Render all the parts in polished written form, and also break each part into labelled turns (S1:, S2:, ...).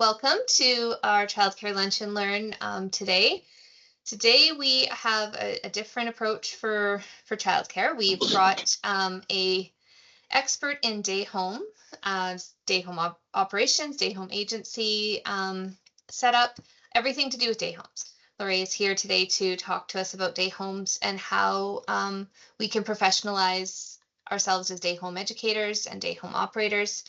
S1: welcome to our childcare lunch and learn today. Today we have a different approach for childcare. We've brought a expert in Dayhome, Dayhome operations, Dayhome agency setup, everything to do with Dayhomes. Lorraine is here today to talk to us about Dayhomes and how we can professionalize ourselves as Dayhome educators and Dayhome operators.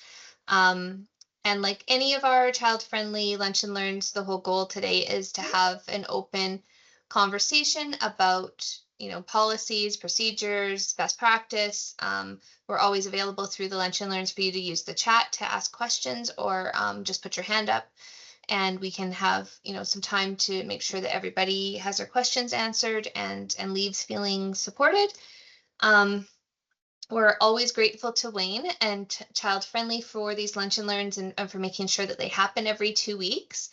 S1: Um, and like any of our child-friendly lunch and learns, the whole goal today is to have an open conversation about, policies, procedures, best practice. We're always available through the lunch and learns for you to use the chat to ask questions or just put your hand up, and we can have, some time to make sure that everybody has their questions answered and leaves feeling supported. We're always grateful to Wayne and Child Friendly for these lunch and learns and for making sure that they happen every 2 weeks.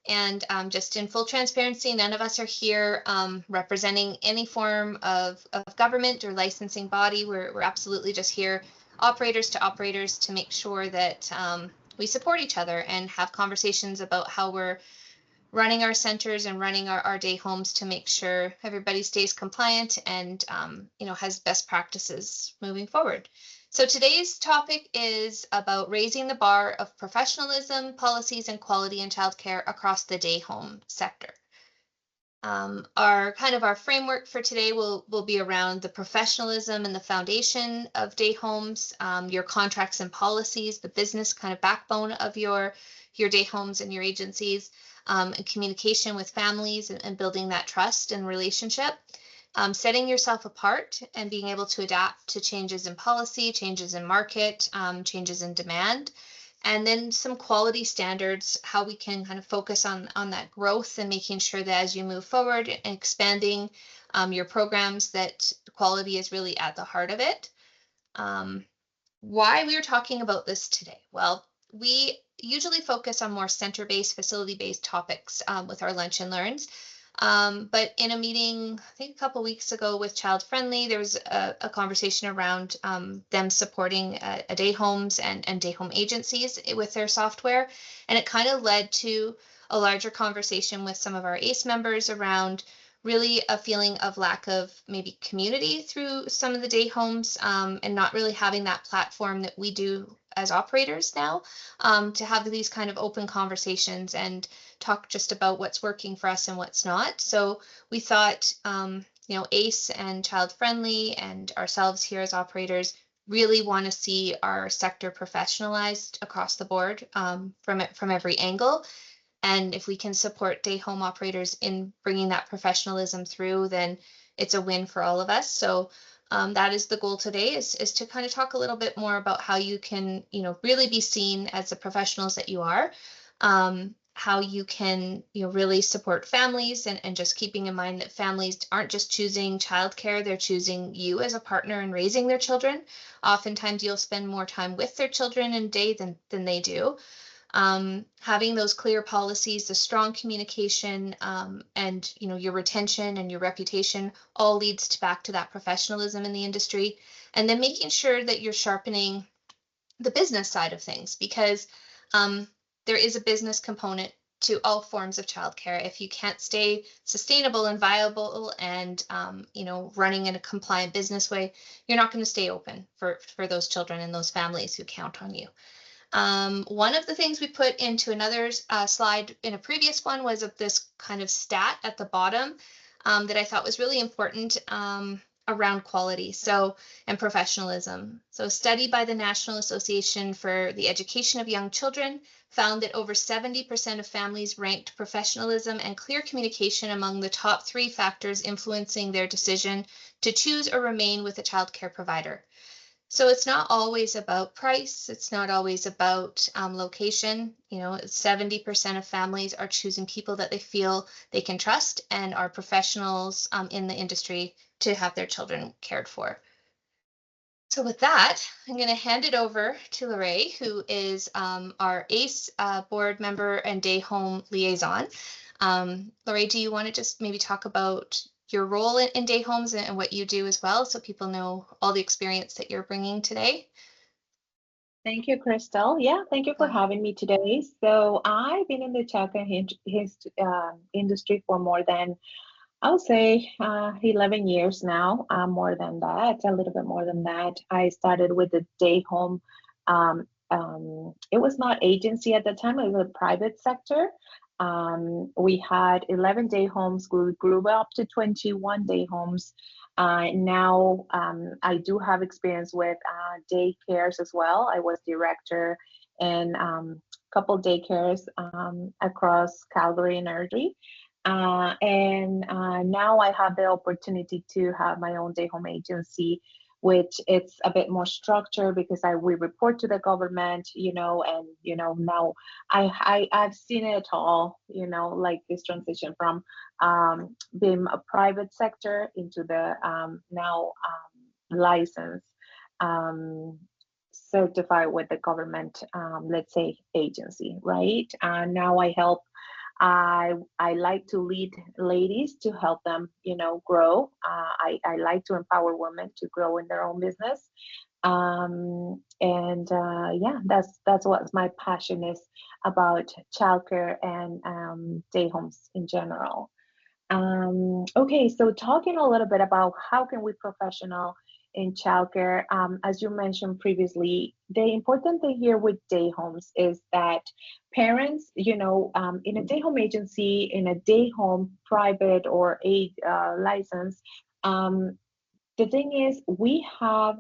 S1: And just in full transparency, none of us are here representing any form of government or licensing body. We're absolutely just here, operators to make sure that we support each other and have conversations about how we're running our centers and running our day homes to make sure everybody stays compliant and has best practices moving forward. So today's topic is about raising the bar of professionalism, policies, and quality in childcare across the day home sector. Our framework for today will be around the professionalism and the foundation of day homes, your contracts and policies, the business kind of backbone of your day homes and your agencies, and communication with families and building that trust and relationship, setting yourself apart and being able to adapt to changes in policy, changes in market, changes in demand, and then some quality standards, how we can kind of focus on that growth and making sure that as you move forward and expanding your programs, that quality is really at the heart of it. Why we are talking about this today? Well, we usually focus on more center-based, facility-based topics with our lunch and learns. But in a meeting, I think a couple weeks ago with Child Friendly, there was a conversation around them supporting a day homes and day home agencies with their software. And it kind of led to a larger conversation with some of our ACE members around really a feeling of lack of maybe community through some of the day homes and not really having that platform that we do as operators now to have these kind of open conversations and talk just about what's working for us and what's not. So we thought, ACE and Child Friendly and ourselves here as operators really want to see our sector professionalized across the board from every angle. And if we can support day home operators in bringing that professionalism through, then it's a win for all of us. So that is the goal today, is to kind of talk a little bit more about how you can, really be seen as the professionals that you are, how you can, really support families and just keeping in mind that families aren't just choosing childcare, they're choosing you as a partner in raising their children. Oftentimes you'll spend more time with their children in a day than they do. Having those clear policies, the strong communication, and your retention and your reputation all leads back to that professionalism in the industry, and then making sure that you're sharpening the business side of things, because there is a business component to all forms of childcare. If you can't stay sustainable and viable and running in a compliant business way, you're not going to stay open for those children and those families who count on you. One of the things we put into another slide in a previous one was of this kind of stat at the bottom that I thought was really important around quality and professionalism. So a study by the National Association for the Education of Young Children found that over 70% of families ranked professionalism and clear communication among the top 3 factors influencing their decision to choose or remain with a childcare provider. So it's not always about price. It's not always about location. 70% of families are choosing people that they feel they can trust and are professionals in the industry to have their children cared for. So with that, I'm going to hand it over to Lorraine, who is our ACE board member and day home liaison. Lorraine, do you want to just maybe talk about your role in day homes and what you do as well, so people know all the experience that you're bringing today?
S2: Thank you, Crystal. Yeah, thank you for
S1: Yeah.
S2: having me today. So I've been in the childcare industry for more than, I would say, 11 years now, more than that, a little bit more than that. I started with the Dayhome. It was not agency at the time, it was a private sector. We had 11 day homes, grew up to 21 day homes. Now I do have experience with daycares as well. I was director in couple daycares across Calgary and Airdrie. And now I have the opportunity to have my own day home agency, which it's a bit more structured because we report to the government, and now I've seen it all, like this transition from being a private sector into the now license, um, certified with the government, let's say agency, right? And now I help. I like to lead ladies to help them, grow. I like to empower women to grow in their own business. And yeah, that's what my passion is about childcare and day homes in general. Okay, so talking a little bit about how can we professional in childcare, as you mentioned previously, the important thing here with day homes is that parents, in a day home agency, in a day home private or a license, um, the thing is we have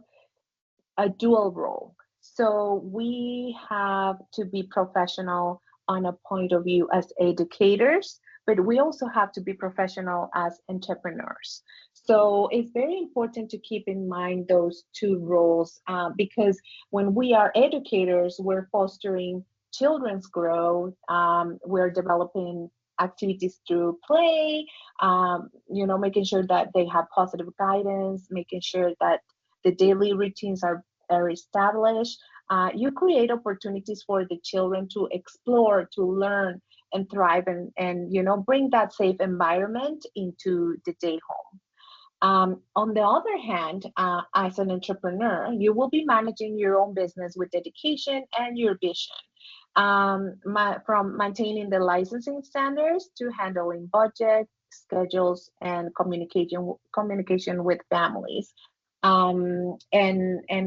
S2: a dual role. So we have to be professional on a point of view as educators, but we also have to be professional as entrepreneurs. So it's very important to keep in mind those two roles, because when we are educators, we're fostering children's growth, we're developing activities through play, making sure that they have positive guidance, making sure that the daily routines are established. You create opportunities for the children to explore, to learn, and thrive, and bring that safe environment into the day home. On the other hand, as an entrepreneur, you will be managing your own business with dedication and your vision. From maintaining the licensing standards to handling budget, schedules, and communication with families. And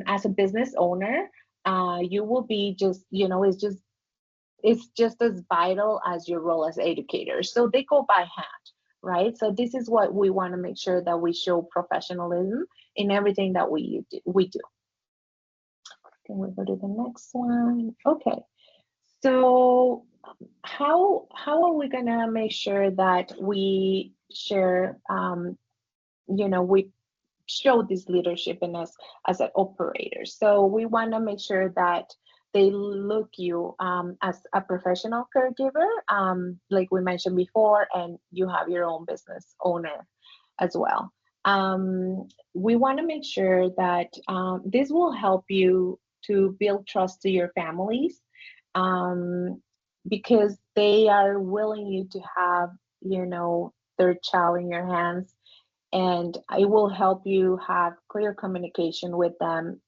S2: as a business owner, you will be just, it's just as vital as your role as educator. So they go by hand, right? So this is what we want to make sure that we show professionalism in everything that we do. Can we go to the next one? Okay. So how are we gonna make sure that we share, we show this leadership in us as an operator? So we want to make sure that they look you as a professional caregiver, like we mentioned before, and you have your own business owner as well. We want to make sure that this will help you to build trust to your families, um, because they are willing you to have, their child in your hands, and it will help you have clear communication with them,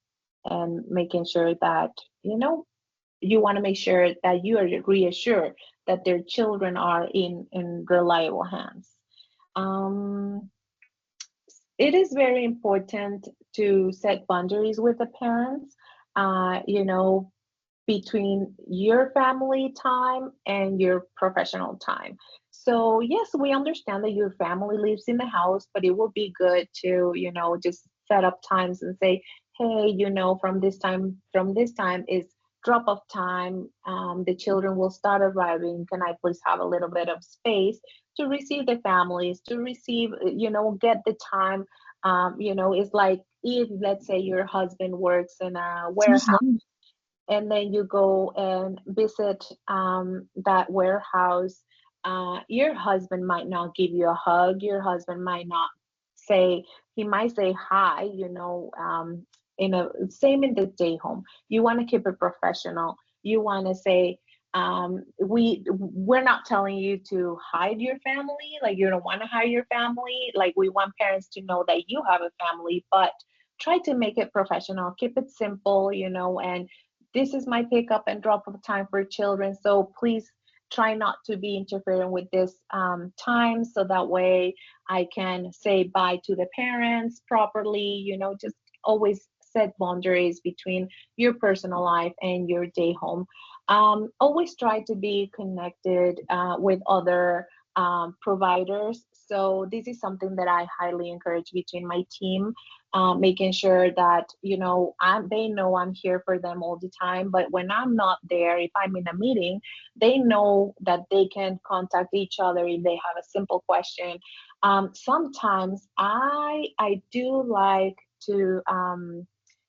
S2: and making sure that, you want to make sure that you are reassured that their children are in reliable hands. um, it is very important to set boundaries with the parents, between your family time and your professional time. So yes, we understand that your family lives in the house, but it would be good to, just set up times and say, hey, from this time is drop off time. The children will start arriving. Can I please have a little bit of space to receive the families, to receive, get the time. It's like if, let's say, your husband works in a warehouse, and then you go and visit that warehouse. Your husband might not give you a hug. Your husband might not say, he might say hi, in a same in the day home. You want to keep it professional. You want to say, we're not telling you to hide your family, like you don't want to hide your family. Like we want parents to know that you have a family, but try to make it professional, keep it simple, and this is my pickup and drop off time for children. So please try not to be interfering with this time, so that way I can say bye to the parents properly. Just always set boundaries between your personal life and your day home. Always try to be connected with other providers. So this is something that I highly encourage between my team, making sure that they know I'm here for them all the time. But when I'm not there, if I'm in a meeting, they know that they can contact each other if they have a simple question. Sometimes I do like to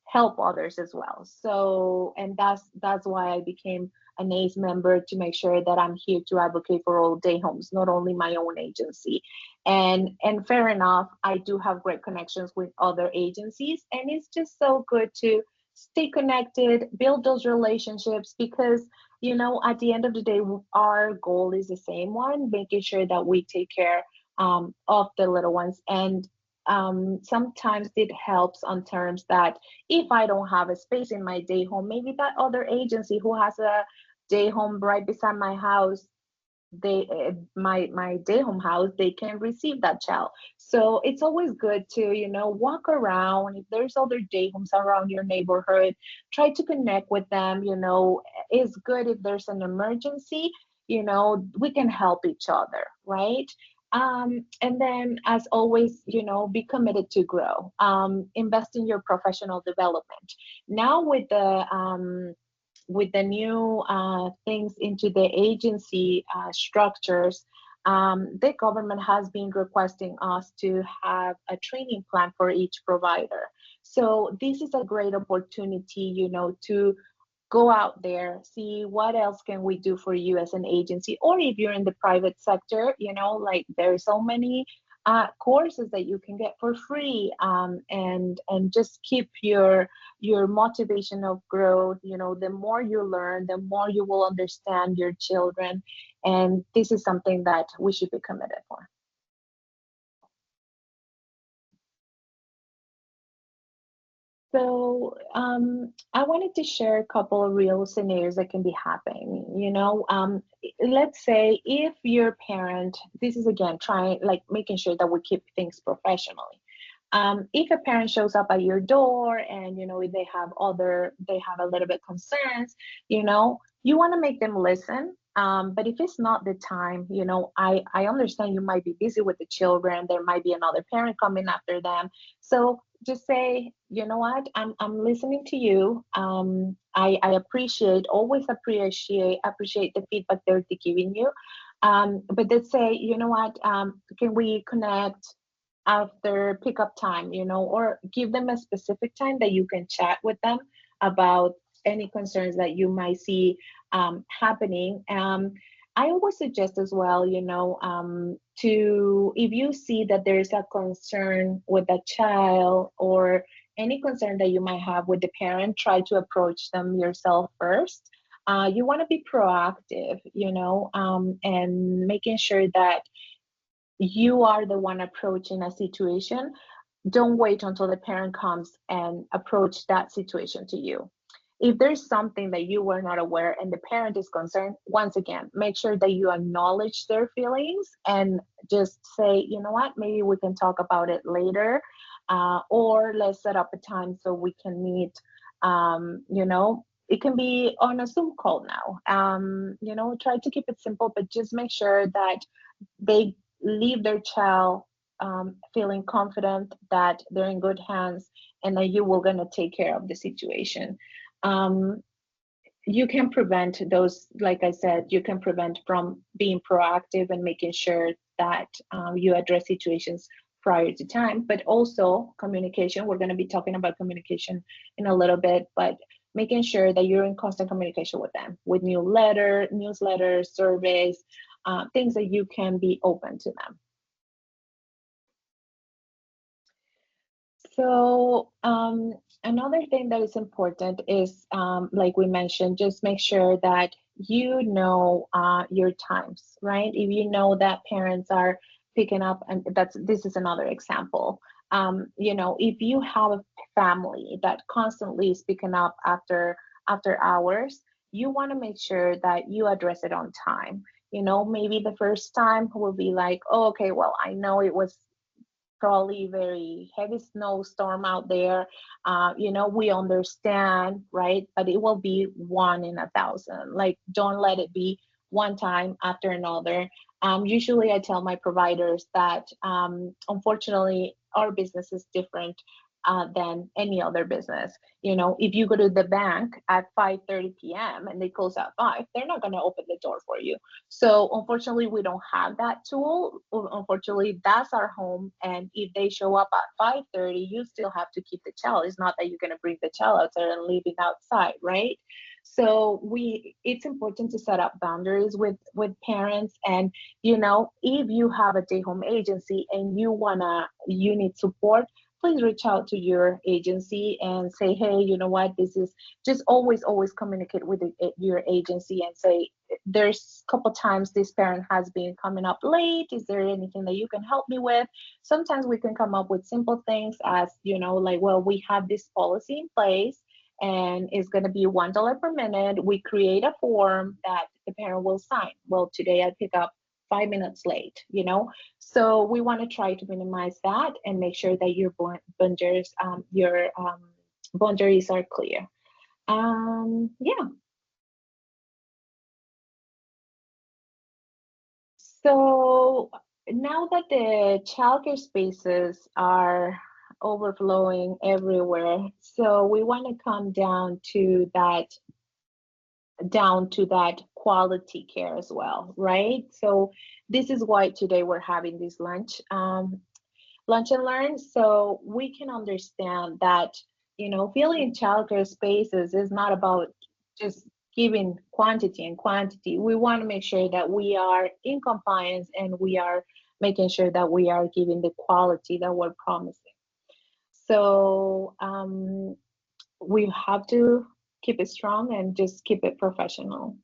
S2: help others as well. So, and that's why I became an ACE member, to make sure that I'm here to advocate for all day homes, not only my own agency. And fair enough, I do have great connections with other agencies, and it's just so good to stay connected, build those relationships, because at the end of the day, our goal is the same one, making sure that we take care of the little ones. And sometimes it helps on terms that if I don't have a space in my day home, maybe that other agency who has a day home right beside my house, they my day home house, they can receive that child. So it's always good to walk around. If there's other day homes around your neighborhood, try to connect with them. It's good if there's an emergency, we can help each other, right? And then, as always, be committed to grow. Invest in your professional development. Now with the new things into the agency structures, the government has been requesting us to have a training plan for each provider. So this is a great opportunity, to go out there, see what else can we do for you as an agency, or if you're in the private sector, like there's so many courses that you can get for free, and just keep your motivation of growth. The more you learn, the more you will understand your children, and this is something that we should be committed for. So I wanted to share a couple of real scenarios that can be happening. Let's say if your parent, this is again trying, like, making sure that we keep things professionally. If a parent shows up at your door and they have a little bit concerns, you want to make them listen. But if it's not the time, I understand you might be busy with the children. There might be another parent coming after them. So just say, you know what, I'm listening to you. I always appreciate the feedback they're giving you. But let's say, you know what, can we connect after pickup time, or give them a specific time that you can chat with them about any concerns that you might see happening. I always suggest as well, to, if you see that there is a concern with a child or any concern that you might have with the parent, try to approach them yourself first. You want to be proactive, and making sure that you are the one approaching a situation. Don't wait until the parent comes and approach that situation to you. If there's something that you were not aware and the parent is concerned, once again, make sure that you acknowledge their feelings and just say, you know what, maybe we can talk about it later, or let's set up a time so we can meet. It can be on a Zoom call now. Try to keep it simple, but just make sure that they leave their child feeling confident that they're in good hands and that you will going to take care of the situation. um, you can prevent those, like I said, you can prevent from being proactive and making sure that you address situations prior to time. But also communication, we're going to be talking about communication in a little bit, but making sure that you're in constant communication with them, with newsletters, surveys, things that you can be open to them. So another thing that is important is, like we mentioned, just make sure that you know your times, right? If you know that parents are picking up, and this is another example. If you have a family that constantly is picking up after after hours, you want to make sure that you address it on time. Maybe the first time will be like, oh, okay, well, I know it was probably very heavy snowstorm out there. We understand, right? But it will be one in 1,000. Like, don't let it be one time after another. Usually, I tell my providers that unfortunately, our business is different than any other business. If you go to the bank at 5:30 p.m. and they close at 5, they're not going to open the door for you. So unfortunately, we don't have that tool. Unfortunately, that's our home. And if they show up at 5:30, you still have to keep the child. It's not that you're going to bring the child out there and leave it outside, right? So it's important to set up boundaries with parents. And if you have a day home agency and you need support, please reach out to your agency and say, hey, you know what, this is just always communicate with your agency and say, there's a couple times this parent has been coming up late. Is there anything that you can help me with? Sometimes we can come up with simple things as, like, well, we have this policy in place and it's going to be $1 per minute. We create a form that the parent will sign. Well, today I pick up 5 minutes late, So we want to try to minimize that and make sure that your boundaries are clear. Yeah. So now that the childcare spaces are overflowing everywhere, so we want to come down to that quality care as well, right? So this is why today we're having this lunch and learn, so we can understand that filling in childcare spaces is not about just giving quantity and quantity. We want to make sure that we are in compliance and we are making sure that we are giving the quality that we're promising. So we have to keep it strong and just keep it professional.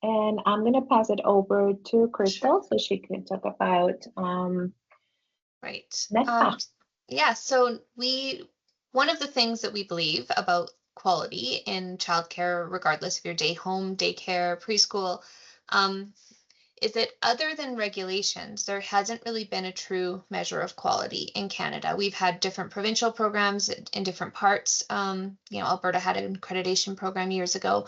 S2: And I'm going to pass it over to Crystal so she can talk about
S1: Right.
S2: next.
S1: Yeah, so one of the things that we believe about quality in childcare, regardless of your day home, daycare, preschool, is that other than regulations, there hasn't really been a true measure of quality in Canada. We've had different provincial programs in different parts. Alberta had an accreditation program years ago.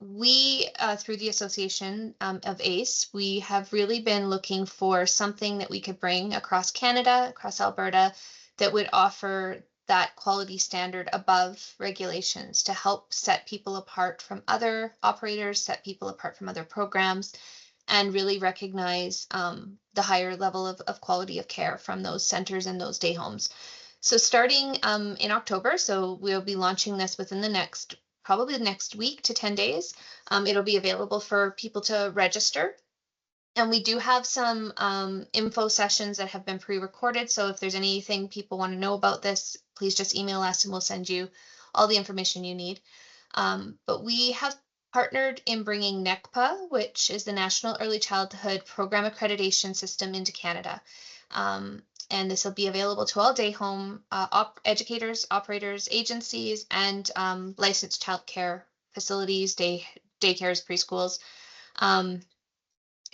S1: We, through the association of ACE, we have really been looking for something that we could bring across Canada, across Alberta, that would offer that quality standard above regulations to help set people apart from other operators, set people apart from other programs, and really recognize the higher level of quality of care from those centers and those day homes. So starting in October, so we'll be launching this within probably the next week to 10 days. It'll be available for people to register. And we do have some info sessions that have been pre-recorded. So if there's anything people want to know about this, please just email us and we'll send you all the information you need. But we have partnered in bringing NECPA, which is the National Early Childhood Program Accreditation System, into Canada. And this will be available to all day home educators, operators, agencies, and licensed childcare facilities, daycares, preschools.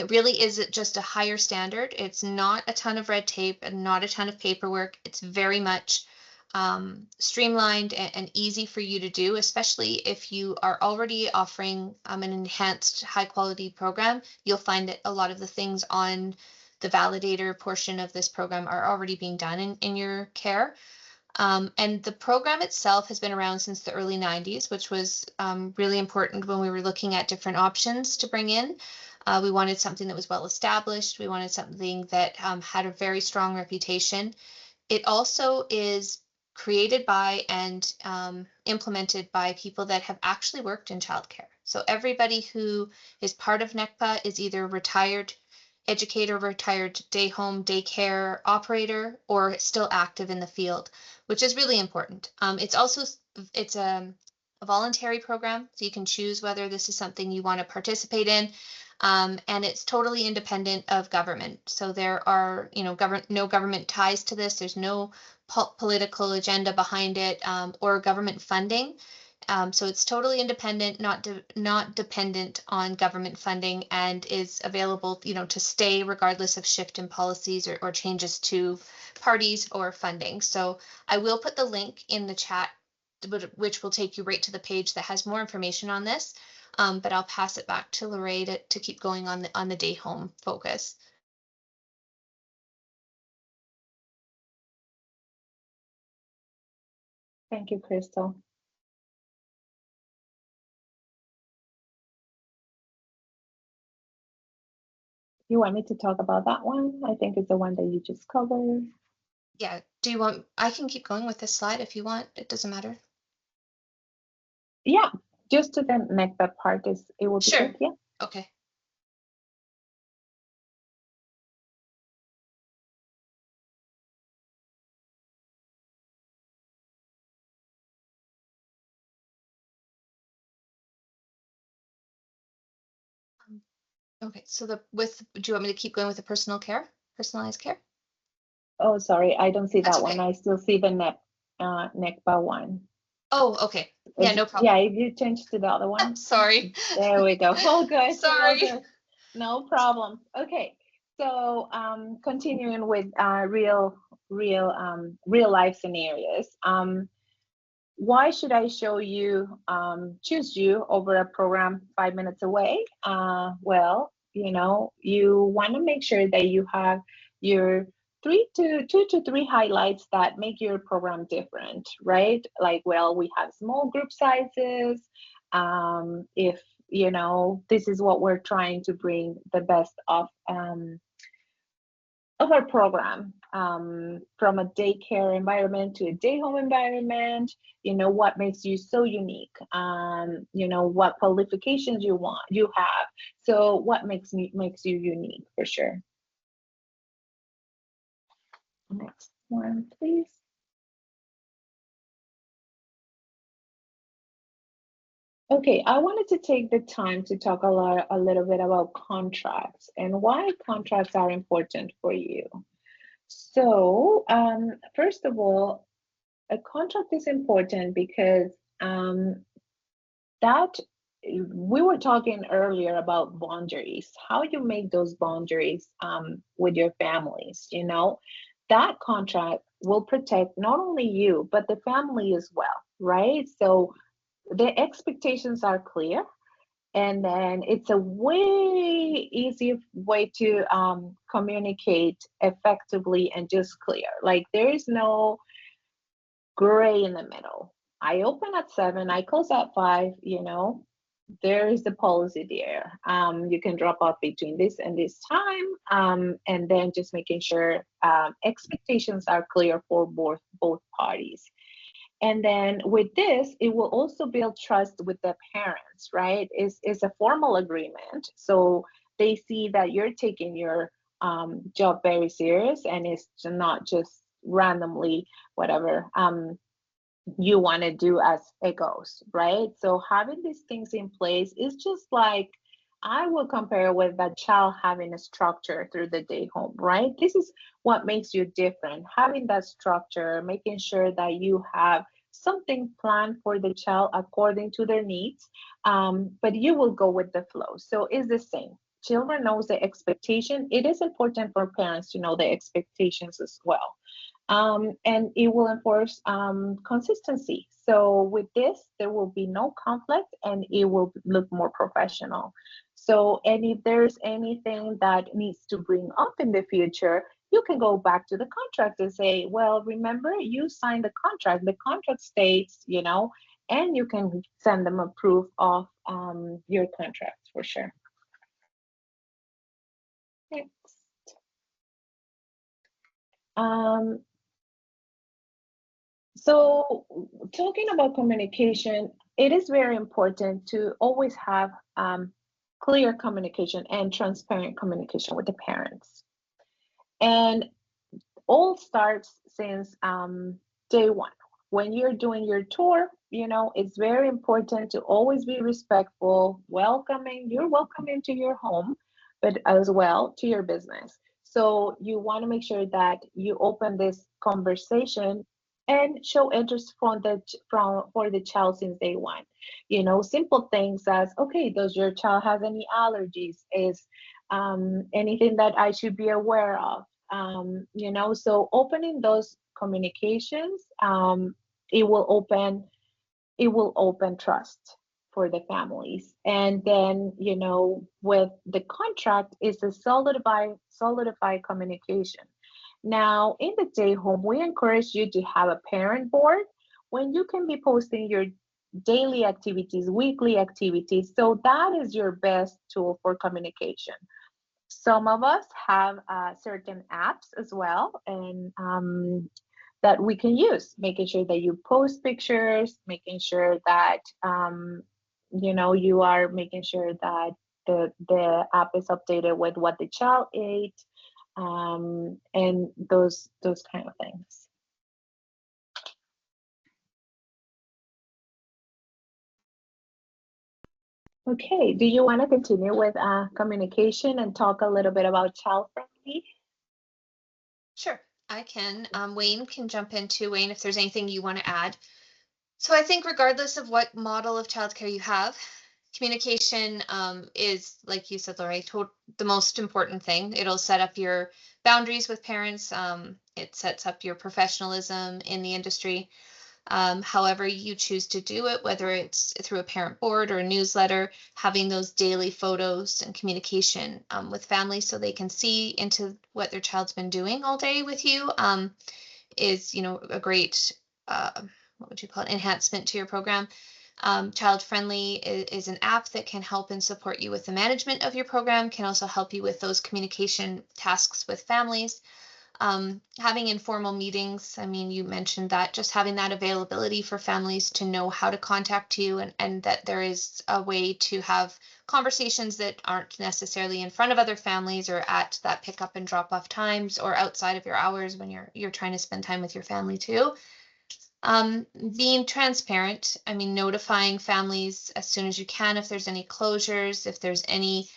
S1: It really is just a higher standard. It's not a ton of red tape and not a ton of paperwork. It's very much streamlined and easy for you to do, especially if you are already offering an enhanced high quality program. You'll find that a lot of the things on the validator portion of this program are already being done in your care. And the program itself has been around since the early 90s, which was really important when we were looking at different options to bring in. We wanted something that was well established. We wanted something that had a very strong reputation. It also is created by and implemented by people that have actually worked in childcare. So everybody who is part of NECPA is either retired educator, retired day home, daycare operator, or still active in the field, which is really important. It's a voluntary program, so you can choose whether this is something you want to participate in. And it's totally independent of government. So there are, no government ties to this. There's no political agenda behind it, or government funding. So it's totally independent, not dependent on government funding, and is available, to stay regardless of shift in policies or changes to parties or funding. So I will put the link in the chat, which will take you right to the page that has more information on this. But I'll pass it back to Lorraine to keep going on the Dayhome focus.
S2: Thank you, Crystal. You want me to talk about that one? I think it's the one that you just covered.
S1: Yeah. I can keep going with this slide if you want. It doesn't matter.
S2: Yeah, just to the next part it will be
S1: Sure.
S2: good. Yeah.
S1: Okay. Okay. So do you want me to keep going with the personalized care?
S2: Oh, sorry, I don't see
S1: That's
S2: that one.
S1: okay.
S2: I still see the NECBA one.
S1: Oh, okay. Yeah, no problem.
S2: Yeah, if you change to the other one.
S1: Sorry.
S2: There we go. All good. All
S1: Sorry.
S2: good. No problem. Okay. So continuing with real life scenarios. Why should I choose you over a program 5 minutes away? Well, you want to make sure that you have your two to three highlights that make your program different, right? Like, well, we have small group sizes. If this is what we're trying to bring the best of our program, from a daycare environment to a day home environment. What makes you so unique, what qualifications you have. So what makes you unique, for sure. Next one, please. Okay, I wanted to take the time to talk a little bit about contracts and why contracts are important for you. So, first of all, a contract is important because that we were talking earlier about boundaries, how you make those boundaries with your families. That contract will protect not only you, but the family as well, right? So the expectations are clear. And then it's a way easier way to communicate effectively and just clear. Like, there is no gray in the middle. I open at 7, I close at 5, there is the policy there. You can drop off between this and this time, and then just making sure expectations are clear for both parties. And then with this, it will also build trust with the parents, right? It's a formal agreement. So they see that you're taking your job very serious, and it's not just randomly whatever you want to do as it goes, right? So having these things in place is just like, I will compare with a child having a structure through the day home, right? This is what makes you different. Having that structure, making sure that you have something planned for the child according to their needs, but you will go with the flow. So it's the same. Children knows the expectation. It is important for parents to know the expectations as well. And it will enforce consistency. So with this, there will be no conflict, and it will look more professional. So, and if there's anything that needs to bring up in the future, you can go back to the contract and say, well, remember, you signed the contract states, and you can send them a proof of your contract, for sure. Next. So, talking about communication, it is very important to always have clear communication and transparent communication with the parents. And all starts since day one. when you're doing your tour, it's very important to always be respectful, welcoming. You're welcome into your home, but as well to your business. So you want to make sure that you open this conversation and show interest from for the child since day one. Simple things as, okay, does your child have any allergies? Is anything that I should be aware of? So opening those communications, it will open it will open trust for the families. And then, with the contract is a solidify communication. Now, in the day home, we encourage you to have a parent board when you can be posting your daily activities, weekly activities. So that is your best tool for communication. Some of us have certain apps as well, and that we can use, making sure that you post pictures, making sure that you are making sure that the app is updated with what the child ate, and those kind of things. Okay, do you want to continue with communication and talk a little bit about child-friendly?
S1: Sure, I can. Wayne can jump into Wayne if there's anything you want to add. So I think regardless of what model of childcare you have, communication is, like you said, Lori, the most important thing. It'll set up your boundaries with parents. It sets up your professionalism in the industry. However you choose to do it, whether it's through a parent board or a newsletter, having those daily photos and communication with families so they can see into what their child's been doing all day with you is, a great, what would you call it, enhancement to your program. ChildFriendly is an app that can help and support you with the management of your program, can also help you with those communication tasks with families. Having informal meetings, I mean, you mentioned that, just having that availability for families to know how to contact you, and that there is a way to have conversations that aren't necessarily in front of other families or at that pick up and drop off times or outside of your hours when you're trying to spend time with your family too. Being transparent, I mean, notifying families as soon as you can if there's any closures, if there's any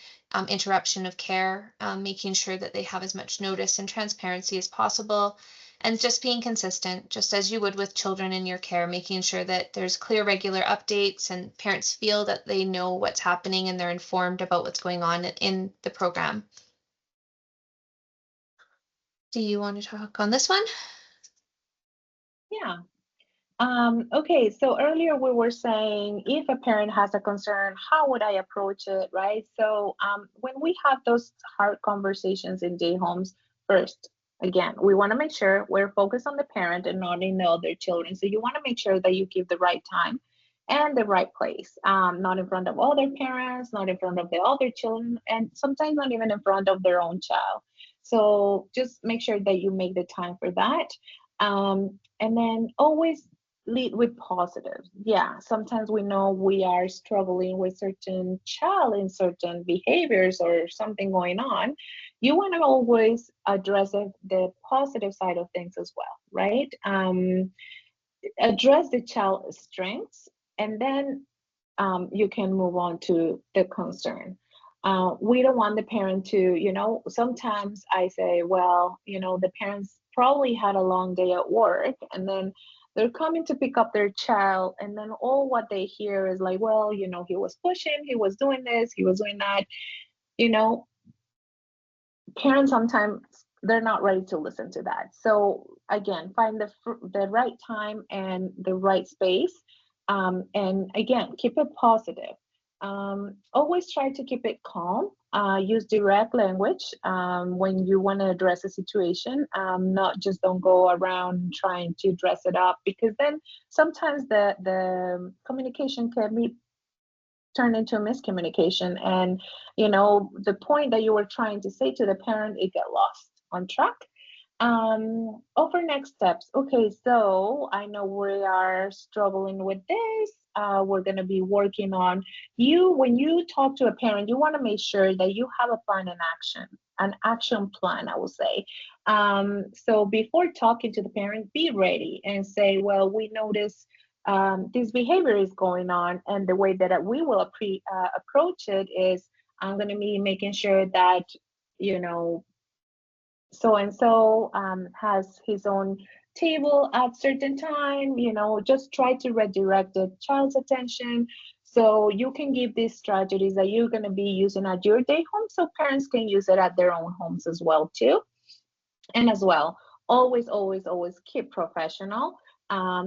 S1: interruption of care, making sure that they have as much notice and transparency as possible, and just being consistent, just as you would with children in your care, making sure that there's clear, regular updates and parents feel that they know what's happening and they're informed about what's going on in the program. Do you want to talk on this one?
S2: Yeah. Okay, so earlier we were saying if a parent has a concern, how would I approach it, right? So when we have those hard conversations in day homes, first, again, we want to make sure we're focused on the parent and not in the other children. So you want to make sure that you give the right time and the right place, not in front of other parents, not in front of the other children, and sometimes not even in front of their own child. So just make sure that you make the time for that. And then always lead with positive. Yeah, sometimes we know we are struggling with certain child and certain behaviors or something going on. You want to always address the positive side of things as well, right? Address the child's strengths, and then you can move on to the concern. We don't want the parent to, sometimes I say, well, the parents probably had a long day at work, and then they're coming to pick up their child, and then all what they hear is like, well, he was pushing, he was doing this, he was doing that. You know, Parents sometimes they're not ready to listen to that. So again, find the right time and the right space, and again, keep it positive. Always try to keep it calm. Use direct language when you want to address a situation. Not just don't go around trying to dress it up, because then sometimes the communication can be turned into a miscommunication, and the point that you were trying to say to the parent, it get lost on track. Over next steps. Okay, so I know we are struggling with this. We're going to be working on you. When you talk to a parent, you want to make sure that you have a plan in action, an action plan, I will say. So before talking to the parent, be ready and say, well, we notice this behavior is going on, and the way that we will approach it is I'm going to be making sure that, you know, so and so has his own table at certain time, just try to redirect the child's attention, so you can give these strategies that you're going to be using at your day home, so parents can use it at their own homes as well too. And as well, always keep professional.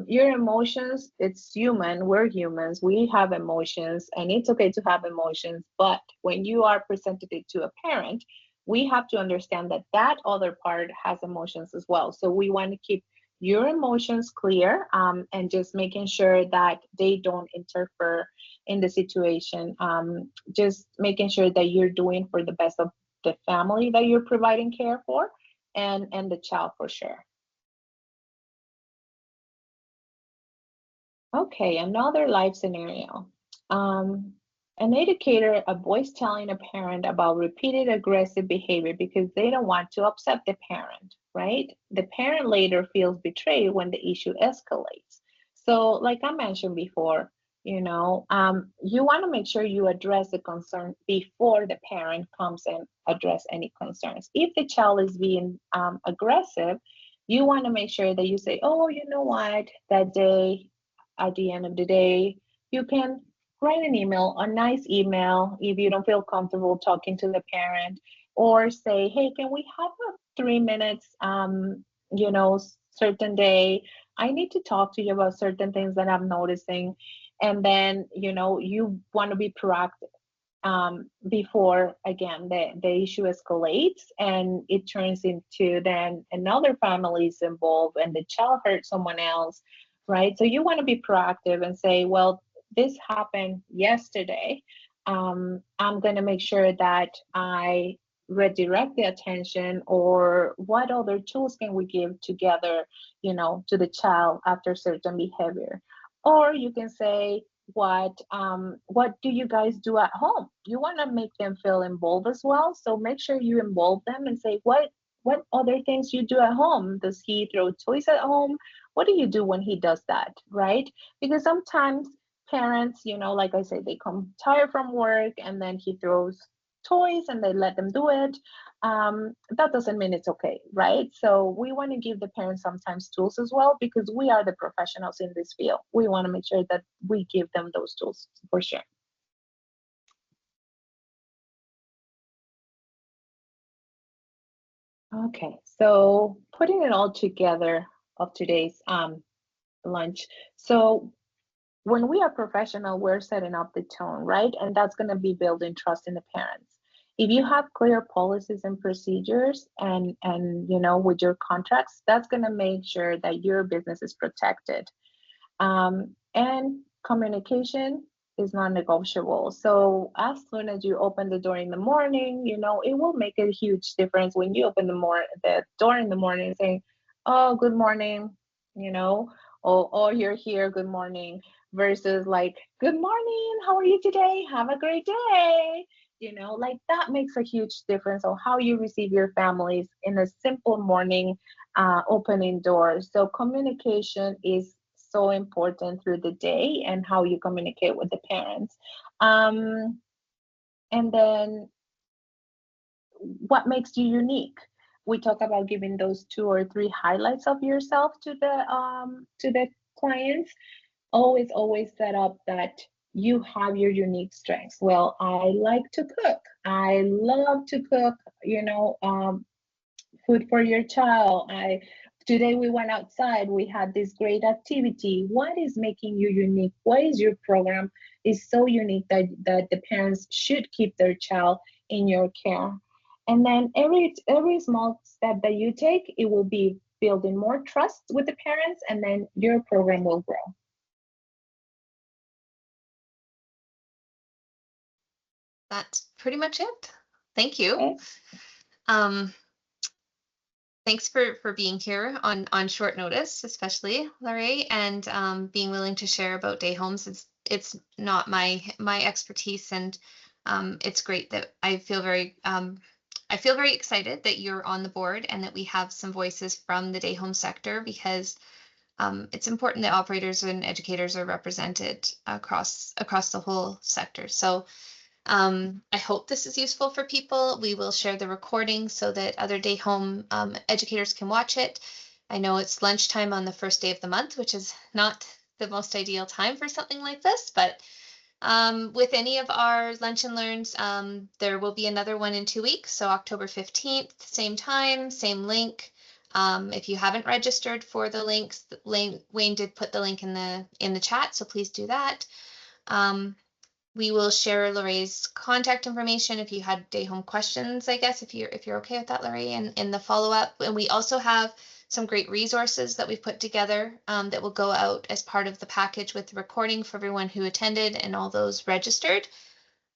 S2: Your emotions, it's human, we're humans, we have emotions, and it's okay to have emotions, but when you are presented it to a parent, we have to understand that that other part has emotions as well, so we want to keep your emotions clear, and just making sure that they don't interfere in the situation, just making sure that you're doing for the best of the family that you're providing care for, and the child for sure. Okay, another life scenario. Um, an educator avoids telling a parent about repeated aggressive behavior because they don't want to upset the parent, right? The parent later feels betrayed when the issue escalates. So, like I mentioned before, you want to make sure you address the concern before the parent comes and address any concerns. If the child is being aggressive, you want to make sure that you say, oh, you know what, that day at the end of the day, you can write an email, a nice email, if you don't feel comfortable talking to the parent, or say, hey, can we have a 3 minutes, certain day? I need to talk to you about certain things that I'm noticing. And then, you want to be proactive, before again the issue escalates and it turns into then another family is involved and the child hurt someone else, right? So you want to be proactive and say, well, this happened yesterday. I'm going to make sure that I redirect the attention, or what other tools can we give together, to the child after certain behavior. Or you can say, what do you guys do at home? You want to make them feel involved as well, so make sure you involve them and say, what other things you do at home? Does he throw toys at home? What do you do when he does that, right? Because sometimes parents, like I said, they come tired from work and then he throws toys and they let them do it. That doesn't mean it's okay, right? So we want to give the parents sometimes tools as well, because we are the professionals in this field. We want to make sure that we give them those tools for sure. Okay, so putting it all together of today's lunch. So when we are professional, we're setting up the tone, right? And that's going to be building trust in the parents. If you have clear policies and procedures, and with your contracts, that's going to make sure that your business is protected. And communication is non-negotiable. So as soon as you open the door in the morning, it will make a huge difference when you open the door in the morning saying, "Oh, good morning," you know, "Oh, you're here, good morning," versus like, "Good morning, how are you today? Have a great day." Like that makes a huge difference on how you receive your families in a simple morning opening doors. So communication is so important through the day, and how you communicate with the parents. And then what makes you unique? We talk about giving those 2 or 3 highlights of yourself to the clients. Always set up that you have your unique strengths. Well, I like to cook. I love to cook, food for your child. I Today we went outside, we had this great activity. What is making you unique? What is your program is so unique that the parents should keep their child in your care? And then every small step that you take, it will be building more trust with the parents, and then your program will grow.
S1: That's pretty much it. Thank you.
S2: Okay.
S1: Um, thanks for being here on short notice, especially Lorraine, and being willing to share about day homes. It's not my expertise, and it's great that I feel very excited that you're on the board and that we have some voices from the day home sector, because it's important that operators and educators are represented across the whole sector. So I hope this is useful for people. We will share the recording so that other day home educators can watch it. I know it's lunchtime on the first day of the month, which is not the most ideal time for something like this, but with any of our lunch and learns, there will be another one in 2 weeks. So October 15th, same time, same link. If you haven't registered for the links, Wayne did put the link in the chat, so please do that. We will share Lorraine's contact information if you had day home questions, I guess, if you're okay with that, Lorraine, and in the follow-up. And we also have some great resources that we've put together that will go out as part of the package with the recording for everyone who attended and all those registered.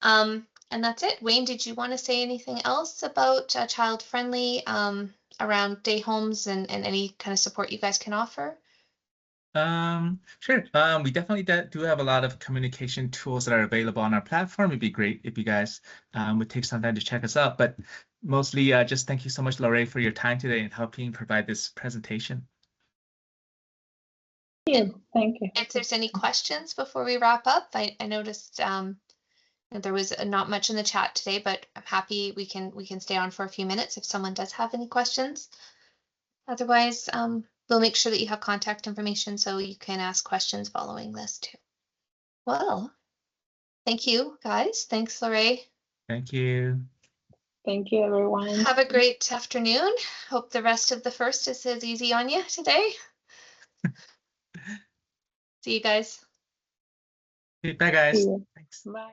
S1: And that's it. Wayne, did you want to say anything else about Child Friendly around day homes and any kind of support you guys can offer?
S3: Sure. We definitely do have a lot of communication tools that are available on our platform. It'd be great if you guys would take some time to check us out. But mostly, just thank you so much, Lorraine, for your time today and helping provide this presentation.
S2: Thank you.
S1: If there's any questions before we wrap up, I noticed there was not much in the chat today, but I'm happy we can stay on for a few minutes if someone does have any questions. Otherwise, we'll make sure that you have contact information so you can ask questions following this too. Well, thank you, guys. Thanks, Lorraine.
S3: Thank you.
S2: Thank you, everyone.
S1: Have a great afternoon. Hope the rest of the first is as easy on you today. See you guys.
S3: Bye, guys.
S2: See you.
S3: Thanks.
S2: Bye.